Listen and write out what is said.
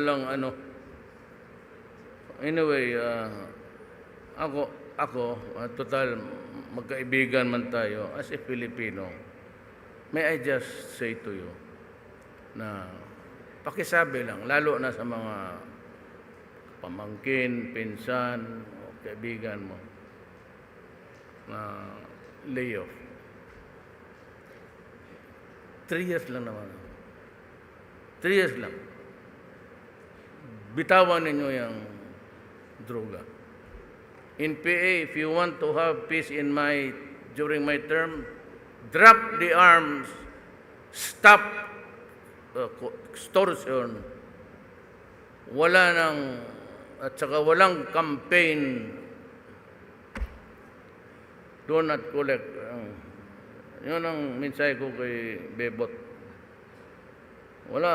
walang ano. Anyway, total, magkaibigan man tayo as a Filipino. May I just say to you na pakisabi lang, lalo na sa mga pamangkin, pinsan, o kaibigan mo na layoff. 3 years lang naman. 3 years lang. Bitawan ninyo yung droga. In PA, if you want to have peace during my term, drop the arms, stop extortion, at saka walang campaign, do not collect. Yun ang mensahe ko kay Bebot. Wala.